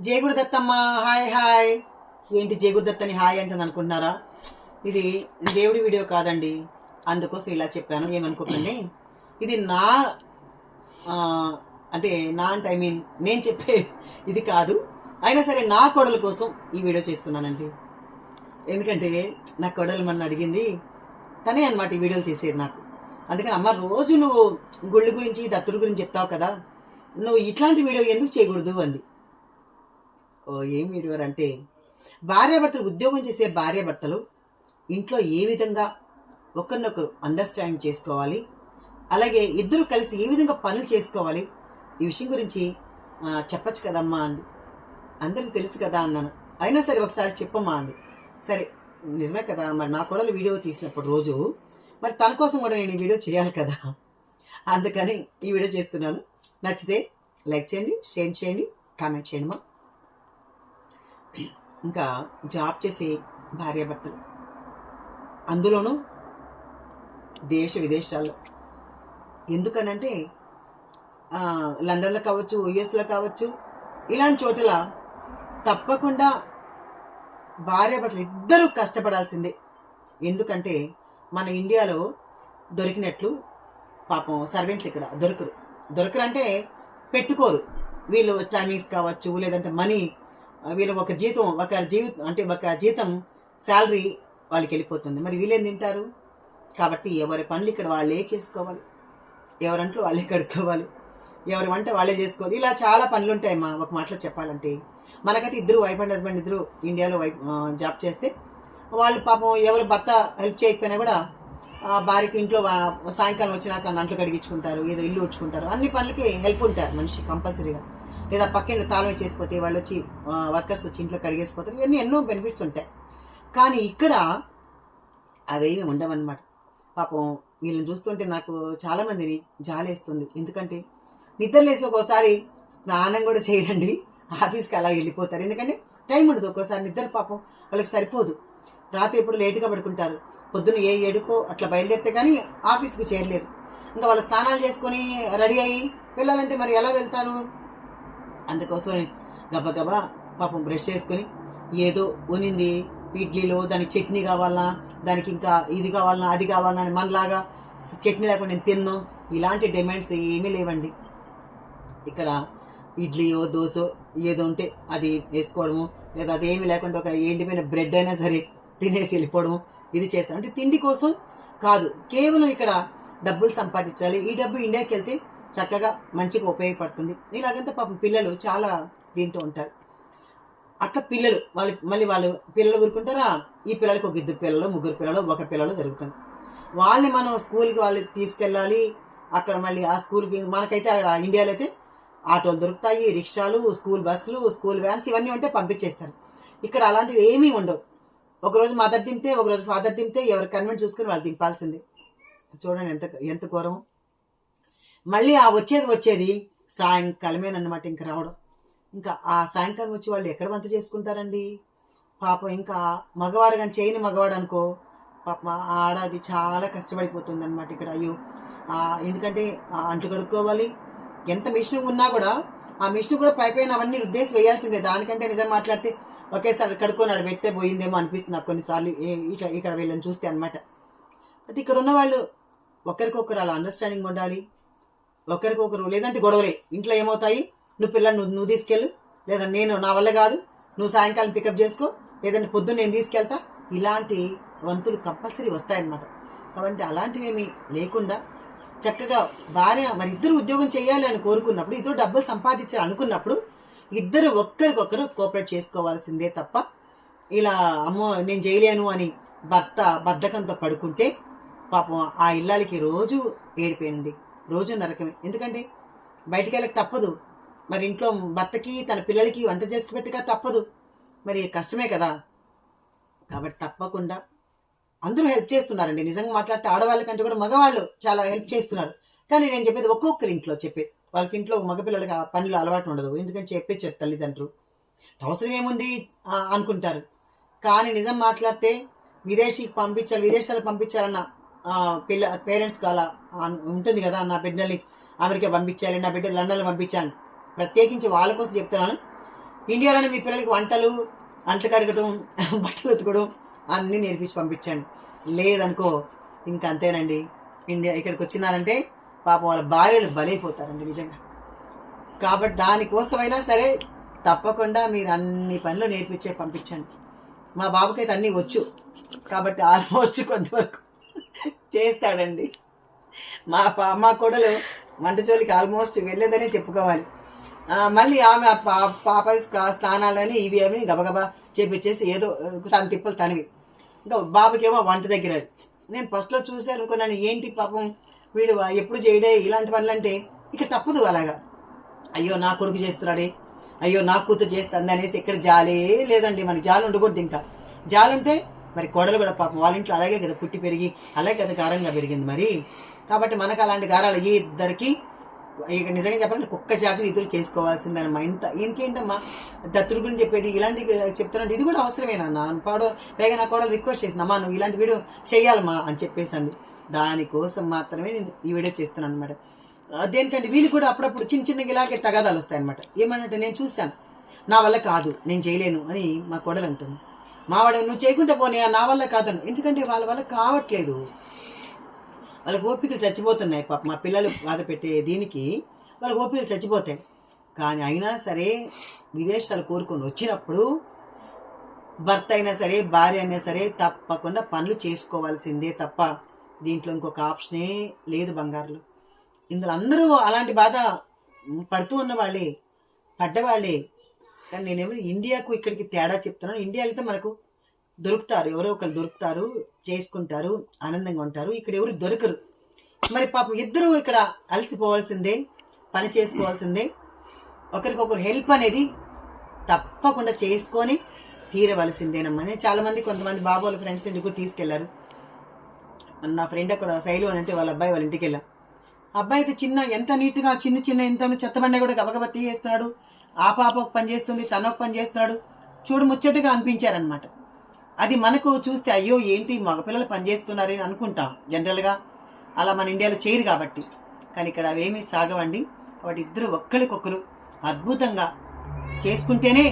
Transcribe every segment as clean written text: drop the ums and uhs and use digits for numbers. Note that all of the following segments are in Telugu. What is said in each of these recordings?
జయ గురుదత్తమ్మ. Hi hi. ఏంటి జయ గురుదత్తని హాయ్ అంటే అనుకుంటున్నారా? ఇది దేవుడి వీడియో కాదండి, అందుకోసం ఇలా చెప్పాను, ఏమనుకోకండి. ఇది నా అంటే నా అంటే నేను చెప్పే ఇది కాదు. అయినా సరే నా కోడల కోసం ఈ వీడియో చేస్తున్నానండి. ఎందుకంటే నా కోడలు మన అడిగింది, తనే అనమాట ఈ వీడియోలు తీసేది నాకు. అందుకని అమ్మ, రోజు నువ్వు గుళ్ళు గురించి దత్తుడి గురించి చెప్తావు కదా, నువ్వు ఇట్లాంటి వీడియో ఎందుకు చేయకూడదు అంది. ఓ ఏం వీడియో అంటే, భార్యాభర్తలు, ఉద్యోగం చేసే భార్యాభర్తలు ఇంట్లో ఏ విధంగా ఒకరినొకరు అండర్స్టాండ్ చేసుకోవాలి, అలాగే ఇద్దరు కలిసి ఏ విధంగా పనులు చేసుకోవాలి, ఈ విషయం గురించి చెప్పచ్చు కదమ్మా అంది. అందరికి తెలుసు కదా అన్నాను. అయినా సరే ఒకసారి చెప్పమ్మా అంది. సరే నిజమే కదా, మరి నా కోడలు వీడియో తీసినప్పుడు రోజు మరి తన కోసం కూడా నేను ఈ వీడియో చేయాలి కదా, అందుకని ఈ వీడియో చేస్తున్నాను. నచ్చితే లైక్ చేయండి, షేర్ చేయండి, కామెంట్ చేయండి మా. ఇంకా జాబ్ చేసే భార్యాభర్తలు, అందులోనూ దేశ విదేశాల్లో, ఎందుకనంటే లండన్లో కావచ్చు, యుఎస్లో కావచ్చు, ఇలాంటి చోట్ల తప్పకుండా భార్యాభర్తలు ఇద్దరూ కష్టపడాల్సిందే. ఎందుకంటే మన ఇండియాలో దొరికినట్లు పాపం సర్వెంట్లు ఇక్కడ దొరకరు అంటే పెట్టుకోరు. వీళ్ళు టైమింగ్స్ కావచ్చు, లేదంటే మనీ, వీళ్ళు ఒక జీతం శాలరీ వాళ్ళకి వెళ్ళిపోతుంది. మరి వీళ్ళేం తింటారు? కాబట్టి ఎవరి పనులు ఇక్కడ వాళ్ళే చేసుకోవాలి, ఎవరంట్లో వాళ్ళే కడుక్కోవాలి, ఎవరి వంట వాళ్ళే చేసుకోవాలి. ఇలా చాలా పనులు ఉంటాయమ్మా. ఒక మాటలో చెప్పాలంటే మనకైతే ఇద్దరు వైఫ్ అండ్ హస్బెండ్ ఇద్దరు ఇండియాలో జాబ్ చేస్తే, వాళ్ళు పాపం ఎవరు భర్త హెల్ప్ చేయకపోయినా కూడా భార్యకి ఇంట్లో సాయంకాలం వచ్చినాక అంట్లు కడిగించుకుంటారు, ఏదో ఇల్లు ఉడ్చుకుంటారు, అన్ని పనులకి హెల్ప్ ఉంటారు మనిషి కంపల్సరీగా. లేదా పక్కన తాళం చేసిపోతే వాళ్ళు వచ్చి వర్కర్స్ వచ్చి ఇంట్లో కడిగేసిపోతారు. ఇవన్నీ ఎన్నో బెనిఫిట్స్ ఉంటాయి. కానీ ఇక్కడ అవేమి ఉండవన్నమాట. పాపం వీళ్ళని చూస్తుంటే నాకు చాలా మందిని జాలేస్తుంది. ఎందుకంటే నిద్రలేసి ఒక్కోసారి స్నానం కూడా చేయరండి, ఆఫీస్కి అలా వెళ్ళిపోతారు. ఎందుకంటే టైం ఉండదు, ఒక్కోసారి నిద్ర పాపం వాళ్ళకి సరిపోదు. రాత్రి ఎప్పుడు లేటుగా పడుకుంటారు, పొద్దున్న 7కో అట్లా బయలుదేరితే కానీ ఆఫీస్కి చేరలేరు. ఇంకా వాళ్ళు స్నానాలు చేసుకొని రెడీ అయ్యి వెళ్ళాలంటే మరి ఎలా వెళ్తారు? అందుకోసం గబగబా పాపం బ్రష్ చేసుకొని, ఏదో ఉనింది ఇడ్లీలో దానికి చట్నీ కావాలన్నా, దానికి ఇంకా ఇది కావాలన్నా అది కావాలన్నా అని మనలాగా చట్నీ లేకుండా నేను తిన్నాను, ఇలాంటి డిమాండ్స్ ఏమీ లేవండి. ఇక్కడ ఇడ్లీయో దోశో ఏదో ఉంటే అది వేసుకోవడము, లేదా అదేమీ లేకుండా ఒక ఎండిపోయిన బ్రెడ్ అయినా సరే తినేసి వెళ్ళిపోవడము, ఇది చేస్తాను. అంటే తిండి కోసం కాదు, కేవలం ఇక్కడ డబ్బులు సంపాదించాలి. ఈ డబ్బు ఇండియాకి వెళ్తే చక్కగా మంచిగా ఉపయోగపడుతుంది. ఇలాగంతా పాపం పిల్లలు చాలా దీంతో ఉంటారు. అట్లా పిల్లలు వాళ్ళు పిల్లలు ఊరుకుంటారా, ఈ పిల్లలకి ఒక 2 పిల్లలు 3 పిల్లలు 1 పిల్లలు జరుగుతుంది. వాళ్ళని మనం స్కూల్కి వాళ్ళు తీసుకెళ్ళాలి. అక్కడ మళ్ళీ ఆ స్కూల్కి మనకైతే ఇండియాలో అయితే ఆటోలు దొరుకుతాయి, రిక్షాలు, స్కూల్ బస్సులు, స్కూల్ వ్యాన్స్ ఇవన్నీ ఉంటే పంపించేస్తారు. ఇక్కడ అలాంటివి ఏమీ ఉండవు. ఒకరోజు మదర్ దింపితే, ఒకరోజు ఫాదర్ దింపితే ఎవరు కన్వెంట్ చూసుకుని వాళ్ళు దింపాల్సిందే. చూడండి ఎంత ఘోరం. మళ్ళీ ఆ వచ్చేది సాయంకాలమేనమాట ఇంక రావడం. ఇంకా ఆ సాయంకాలం వచ్చి వాళ్ళు ఎక్కడ వంట చేసుకుంటారండి? పాపం ఇంకా మగవాడు కానీ చేయని మగవాడు అనుకో, పాపం ఆడది చాలా కష్టపడిపోతుంది అనమాట ఇక్కడ. అయ్యో, ఎందుకంటే అంట్లు కడుక్కోవాలి, ఎంత మిషన్ ఉన్నా కూడా ఆ మిషన్ కూడా పైపైన అవన్నీ రుద్దేసి వేయాల్సిందే. దానికంటే నిజం మాట్లాడితే ఒకేసారి కడుక్కొని ఆడ పెట్టే పోయిందేమో అనిపిస్తుంది నాకు కొన్నిసార్లు ఇక్కడ వీళ్ళని చూస్తే అనమాట. అంటే ఇక్కడ ఉన్న వాళ్ళు ఒకరికొకరు అలా అండర్స్టాండింగ్ ఉండాలి, ఒకరికొకరు. లేదంటే గొడవలే ఇంట్లో ఏమవుతాయి, నువ్వు పిల్లలు నువ్వు తీసుకెళ్ళు, లేదా నేను నా వల్ల కాదు, నువ్వు సాయంకాలం పికప్ చేసుకో, లేదంటే పొద్దున్న నేను తీసుకెళ్తా, ఇలాంటి వంతులు కంపల్సరీ వస్తాయన్నమాట. కాబట్టి అలాంటివేమీ లేకుండా చక్కగా భార్య మరి ఇద్దరు ఉద్యోగం చేయాలి అని కోరుకున్నప్పుడు, ఇద్దరు డబ్బులు సంపాదించాలి అనుకున్నప్పుడు ఇద్దరు ఒక్కరికొకరు కోఆపరేట్ చేసుకోవాల్సిందే తప్ప ఇలా అమ్మో నేను చేయలేను అని భర్త బద్ధకంతో పడుకుంటే పాపం ఆ ఇల్లాలకి రోజు ఏడిపోయింది, రోజు నరకమే. ఎందుకంటే బయటికి వెళ్ళక తప్పదు, మరి ఇంట్లో భర్తకి తన పిల్లలకి వంట చేసి పెట్టగా తప్పదు, మరి కష్టమే కదా. కాబట్టి తప్పకుండా అందరూ హెల్ప్ చేస్తున్నారండి. నిజంగా మాట్లాడితే ఆడవాళ్ళకంటే కూడా మగవాళ్ళు చాలా హెల్ప్ చేస్తున్నారు. కానీ నేను చెప్పేది ఒక్కొక్కరి ఇంట్లో వాళ్ళకి ఇంట్లో మగపిల్లలకి ఆ పనులు అలవాటు ఉండదు, ఎందుకని చెప్పేచ్చారు తల్లిదండ్రులు. అవసరం ఏముంది అనుకుంటారు. కానీ నిజం మాట్లాడితే విదేశాలకు పంపించాలన్న పేరెంట్స్కి అలా ఉంటుంది కదా, నా బిడ్డల్ని అమెరికా పంపించాలి, నా బిడ్డలు లండన్లో పంపించాలి. ప్రత్యేకించి వాళ్ళ కోసం చెప్తున్నాను. ఇండియాలోనే మీ పిల్లలకి వంటలు, అంట్లు కడగటం, బట్టలు ఉతకడం అన్నీ నేర్పించి పంపించండి. లేదనుకో ఇంకా అంతేనండి. ఇండియా ఇక్కడికి వచ్చినారంటే పాపం వాళ్ళ భార్యలు బలైపోతారండి నిజంగా. కాబట్టి దానికోసమైనా సరే తప్పకుండా మీరు అన్ని పనులు నేర్పించే పంపించండి. మా బాబుకైతే అన్నీ వచ్చు కాబట్టి ఆల్మోస్ట్ కొంతవరకు చేస్తాడండి. మా కోడలు వంట జోలికి ఆల్మోస్ట్ వెళ్ళేదనే చెప్పుకోవాలి. మళ్ళీ ఆమె పాప స్నానాలని ఇవి అవి గబగబా చేపించేసి ఏదో తన తిప్పలు తనవి. ఇంకా బాబుకేమో వంట దగ్గర. నేను ఫస్ట్లో చూసి అనుకున్నాను, ఏంటి పాపం వీడు ఎప్పుడు చేయడే ఇలాంటి పనులు అంటే. ఇక తప్పదు అలాగా. అయ్యో నా కొడుకు చేస్తున్నాడే, అయ్యో నా కూతురు చేస్తుంది అనేసి ఇక్కడ జాలే లేదండి. మనకి జాలి ఉండకూడదు. ఇంకా జాలుంటే మరి కోడలు కూడా పాపం వాళ్ళ ఇంట్లో అలాగే కదా పుట్టి పెరిగి అలాగే కదా గారంగా పెరిగింది మరి. కాబట్టి మనకు అలాంటి గారాలు ఇద్దరికి ఇక నిజంగా చెప్పాలంటే కుక్క జాతిని ఇద్దరు చేసుకోవాల్సిందనమ్మా. ఇంకేంటమ్మా దత్తుడు గురించి చెప్పేది ఇలాంటి చెప్తున్నట్టు ఇది కూడా అవసరమేనా పాడు. పైగా నా కూడా రిక్వెస్ట్ చేసిందమ్మా నువ్వు ఇలాంటి వీడియో చెయ్యాలమ్మా అని చెప్పేసండి. దానికోసం మాత్రమే నేను ఈ వీడియో చేస్తున్నాను అనమాట. దేనికంటే వీళ్ళు కూడా అప్పుడప్పుడు చిన్న చిన్నగా ఇలాగే తగాదాలు వస్తాయన్నమాట. ఏమన్నట్టు నేను చూస్తాను, నా వల్ల కాదు నేను చేయలేను అని మా కోడలు అంటుంది. మావాడు నువ్వు చేయకుంటే పోనీ నా వల్ల కాదను. ఎందుకంటే వాళ్ళ వల్ల కావట్లేదు, వాళ్ళ ఓపికలు చచ్చిపోతున్నాయి. పాప మా పిల్లలు బాధ పెట్టే దీనికి వాళ్ళ ఓపికలు చచ్చిపోతాయి. కానీ అయినా సరే విదేశాలు కోరుకొని వచ్చినప్పుడు భర్త అయినా సరే భార్య అయినా సరే తప్పకుండా పనులు చేసుకోవాల్సిందే తప్ప దీంట్లో ఇంకొక ఆప్షనే లేదు బంగారులు. ఇందులో అందరూ అలాంటి బాధ పడుతూ ఉన్న వాళ్ళే, పడ్డవాళ్ళే. కానీ నేనేమో ఇండియాకు ఇక్కడికి తేడా చెప్తున్నాను. ఇండియాలో అయితే మనకు దొరుకుతారు, ఎవరో ఒకరు దొరుకుతారు, చేసుకుంటారు, ఆనందంగా ఉంటారు. ఇక్కడ ఎవరు దొరకరు. మరి పాపం ఇద్దరు ఇక్కడ అలసిపోవాల్సిందే, పని చేసుకోవాల్సిందే. ఒకరికొకరు హెల్ప్ అనేది తప్పకుండా చేసుకొని తీరవలసిందేనమ్మా. నేను చాలామంది కొంతమంది బాబు వాళ్ళ ఫ్రెండ్స్ ఇంటికి కూడా తీసుకెళ్లారు. నా ఫ్రెండ్ అక్కడ శైలు అని అంటే వాళ్ళ అబ్బాయి వాళ్ళ ఇంటికి వెళ్ళాం. అబ్బాయి అయితే ఎంత నీట్గా చిన్న ఎంత చెత్తబండ కూడా గబగబా తీయేస్తున్నాడు. ఆ పాప ఒక పని చేస్తుంది, తన ఒక పని చేస్తున్నాడు. చూడు ముచ్చటగా అనిపించారనమాట. అది మనకు చూస్తే అయ్యో ఏంటి మగపిల్లలు పనిచేస్తున్నారని అనుకుంటాం జనరల్గా. అలా మన ఇండియాలో చేయరు కాబట్టి. కానీ ఇక్కడ అవేమీ సాగవండి. కాబట్టి ఇద్దరు ఒక్కరికొకరు అద్భుతంగా చేసుకుంటేనే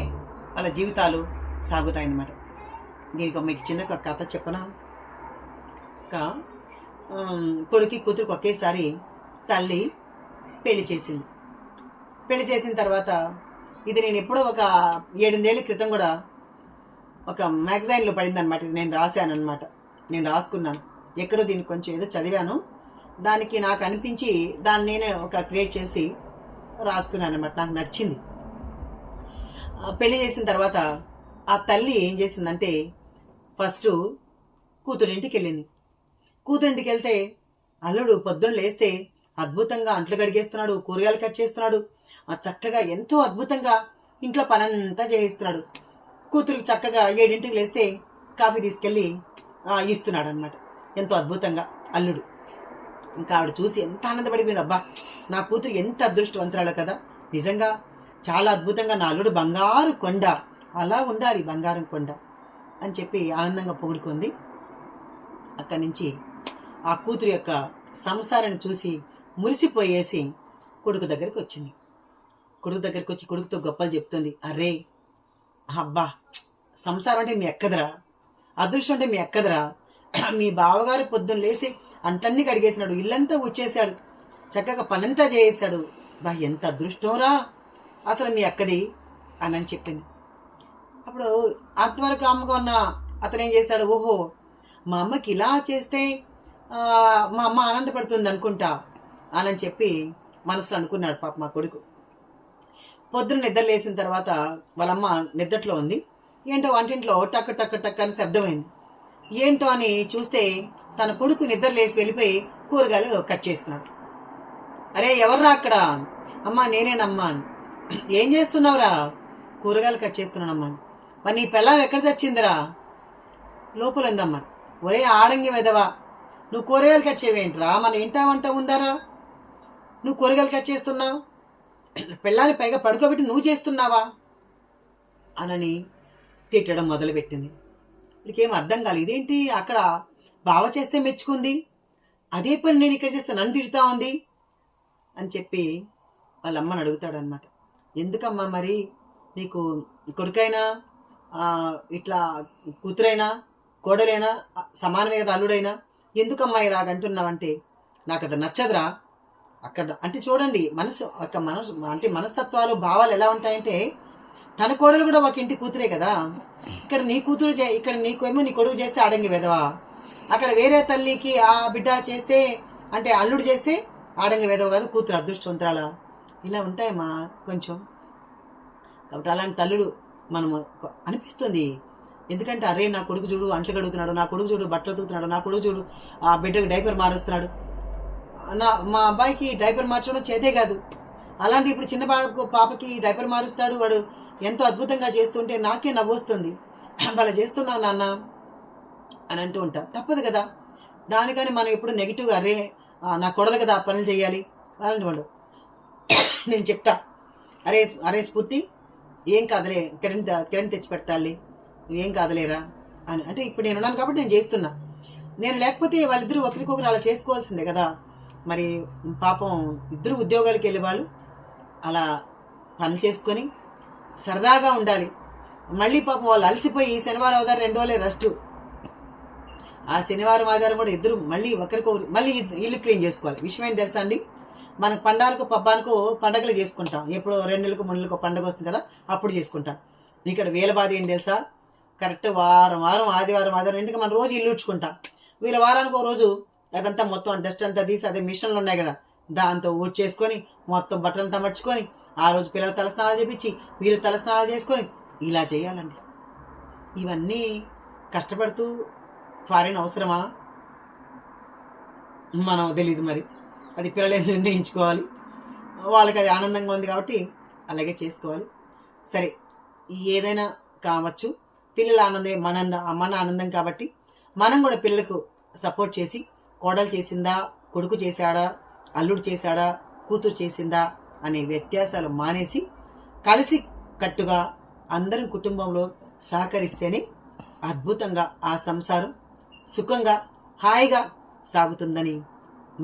వాళ్ళ జీవితాలు సాగుతాయన్నమాట. దీనికి మీకు చిన్న కథ చెప్పనా. కొడుకు కూతురికి ఒకేసారి తల్లి పెళ్లి చేసింది. పెళ్లి చేసిన తర్వాత ఇది నేను ఎప్పుడో ఒక 7-8 ఏళ్ల క్రితం కూడా ఒక మ్యాగజైన్లో పడింది అనమాట. ఇది నేను రాశాను అనమాట. నేను రాసుకున్నాను ఎక్కడో, దీనికి కొంచెం ఏదో చదివాను, దానికి నాకు అనిపించి దాన్ని నేనే ఒక క్రియేట్ చేసి రాసుకున్నాను అనమాట. నాకు నచ్చింది. పెళ్లి చేసిన తర్వాత ఆ తల్లి ఏం చేసిందంటే ఫస్ట్ కూతురింటికి వెళ్ళింది. కూతురింటికి వెళ్తే అల్లుడు పొద్దున్న లేస్తే అద్భుతంగా అంట్లు కడిగేస్తున్నాడు, కూరగాయలు కట్ చేస్తున్నాడు, చక్కగా ఎంతో అద్భుతంగా ఇంట్లో పనంతా చేయిస్తున్నాడు. కూతురికి చక్కగా 7ంటికి లేస్తే కాఫీ తీసుకెళ్ళి ఇస్తున్నాడు అనమాట. ఎంతో అద్భుతంగా అల్లుడు. ఇంకా ఆవిడ చూసి ఎంత ఆనందపడిపోయింది. అబ్బా నా కూతురు ఎంత అదృష్టవంతురాలు కదా, నిజంగా చాలా అద్భుతంగా నా అల్లుడు బంగారు కొండ, అలా ఉండాలి బంగారం కొండ అని చెప్పి ఆనందంగా పొగుడుకుంది. అక్కడి నుంచి ఆ కూతురు యొక్క సంసారాన్ని చూసి మురిసిపోయేసి కొడుకు దగ్గరికి వచ్చింది. కొడుకు దగ్గరికి వచ్చి కొడుకుతో గొప్పలు చెప్తుంది. అరే అబ్బా సంసారం అంటే మీ ఎక్కదరా, అదృష్టం అంటే మీ ఎక్కదరా, మీ బావగారు పొద్దున్న లేస్తే అంటన్నీ కడిగేసినాడు, ఇల్లంతా ఉచ్చేసాడు, చక్కగా పనంతా చేసాడు, బా ఎంత అదృష్టంరా అసలు మీ అక్కది అని చెప్పింది. అప్పుడు అంతవరకు అమ్మగా ఉన్న అతను ఏం చేశాడు, ఓహో మా అమ్మకి ఇలా చేస్తే మా అమ్మ ఆనందపడుతుంది అనుకుంటా అని చెప్పి మనసులో అనుకున్నాడు పాప మా కొడుకు. పొద్దున్న నిద్ర లేసిన తర్వాత వాళ్ళమ్మ నిద్రలో ఉంది. ఏంటో వంటింట్లో టక్ టక్ టక్ అని శబ్దమైంది. ఏంటో అని చూస్తే తన కొడుకు నిద్ర లేసి వెళ్ళిపోయి కూరగాయలు కట్ చేస్తున్నాడు. అరే ఎవర్రా అక్కడ? అమ్మా నేనేనమ్మా. ఏం చేస్తున్నావురా? కూరగాయలు కట్ చేస్తున్నానమ్మా. మరి నీ పిల్లం ఎక్కడ చచ్చిందిరా? లోపల ఉందమ్మా. ఒరే ఆడంగి వెదవా, నువ్వు కూరగాయలు కట్ చేయవేంట్రా? మన ఇంటా వంట ఉందారా? నువ్వు కూరగాయలు కట్ చేస్తున్నావు, పిల్లాన్ని పైగా పడుకోబెట్టి నువ్వు చేస్తున్నావా అనని తిట్టడం మొదలుపెట్టింది. ఇక్కడికేం అర్థం కాలేదు. ఇదేంటి అక్కడ బావ చేస్తే మెచ్చుకుంది, అదే పని నేను ఇక్కడ చేస్తే నన్ను తిడుతా ఉంది అని చెప్పి వాళ్ళ అమ్మని అడుగుతాడనమాట. ఎందుకమ్మా మరి నీకు కొడుకైనా ఇట్లా కూతురైనా కోడలైనా సమానమే కదా అల్లుడైనా, ఎందుకమ్మా ఇలాగ అంటున్నావంటే నాకు అది నచ్చదురా. అక్కడ అంటే చూడండి మనసు అంటే మనస్తత్వాలు భావాలు ఎలా ఉంటాయంటే, తన కోడలు కూడా ఒక ఇంటి కూతురే కదా. ఇక్కడ నీ కూతురు ఇక్కడ నీకేమో నీ కొడుకు చేస్తే ఆడంగి వెదవా, అక్కడ వేరే తల్లికి ఆ బిడ్డ చేస్తే అంటే అల్లుడు చేస్తే ఆడంగి వెదవ కాదు, కూతురు అదృష్టవంతరాల. ఇలా ఉంటాయమ్మా కొంచెం. కాబట్టి అలాంటి తల్లుడు మనము అనిపిస్తుంది. ఎందుకంటే అరే నా కొడుకు చూడు అంట్లు కడుగుతున్నాడు, నా కొడుకు చూడు బట్టలు తూగుతున్నాడు, నా కొడుకు చూడు ఆ బిడ్డకు డైపర్ మారుస్తున్నాడు, మా అబ్బాయికి డైపర్ మార్చడం చేతే కాదు, అలాంటి ఇప్పుడు చిన్న పాపకి డైపర్ మారుస్తాడు వాడు, ఎంతో అద్భుతంగా చేస్తుంటే నాకే నవ్వొస్తుంది. అలా చేస్తున్నావు నాన్న అని అంటూ ఉంటాం. తప్పదు కదా. దానికని మనం ఎప్పుడు నెగిటివ్గా అరే నా కొడలు కదా పనులు చేయాలి అలాంటి వాడు. నేను చెప్తా, అరే స్ఫూర్తి ఏం కాదులే, కిరణ్ తెచ్చి పెట్టాలి, నువ్వేం కాదులేరా అని. అంటే ఇప్పుడు నేను ఉన్నాను కాబట్టి నేను చేస్తున్నా. నేను లేకపోతే వాళ్ళిద్దరూ ఒకరికొకరు అలా చేసుకోవాల్సిందే కదా. మరి పాపం ఇద్దరు ఉద్యోగాలకు వెళ్ళే వాళ్ళు అలా పని చేసుకొని సరదాగా ఉండాలి. మళ్ళీ పాపం వాళ్ళు అలసిపోయి శనివారం ఆధారం 2 రోజులే రెస్ట్. ఆ శనివారం ఆధారం కూడా ఇద్దరు మళ్ళీ ఒకరికొకరు మళ్ళీ ఇల్లు క్లీన్ చేసుకోవాలి. విషయం ఏంటి తెలుసా అండి, మనకు పండాలకు పబ్బానికి పండగలు చేసుకుంటాం. ఎప్పుడో 2 నెలలకు 3 నెలలకు పండగ వస్తుంది కదా, అప్పుడు చేసుకుంటాం. ఇక్కడ వీళ్ళ బాధ ఏం తెలుసా, కరెక్ట్ వారం ఆదివారం ఎందుకు మనం రోజు ఇల్లు ఉడ్చుకుంటాం. వీళ్ళ వారానికి ఒక రోజు అదంతా మొత్తం డస్ట్ అంతా తీసి అదే మిషన్లు ఉన్నాయి కదా దాంతో ఊడ్చేసుకొని మొత్తం బట్టలంతా మర్చుకొని ఆ రోజు పిల్లలు తలస్నానాలు చేపించి వీళ్ళు తలస్నానాలు చేసుకొని ఇలా చేయాలండి. ఇవన్నీ కష్టపడుతూ ఫారిన్ అవసరమా మనం తెలీదు. మరి అది పిల్లలు నిర్ణయించుకోవాలి. వాళ్ళకి అది ఆనందంగా ఉంది కాబట్టి అలాగే చేసుకోవాలి. సరే ఏదైనా కావచ్చు, పిల్లల ఆనందమే మన ఆనందం కాబట్టి మనం కూడా పిల్లలకు సపోర్ట్ చేసి కోడలు చేసిందా, కొడుకు చేశాడా, అల్లుడు చేశాడా, కూతురు చేసిందా అనే వ్యత్యాసాలు మానేసి కలిసి కట్టుగా అందరం కుటుంబంలో సహకరిస్తేనే అద్భుతంగా ఆ సంసారం సుఖంగా హాయిగా సాగుతుందని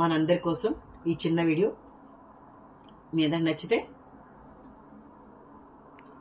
మనందరి కోసం ఈ చిన్న వీడియో మీ అందరికి నచ్చితే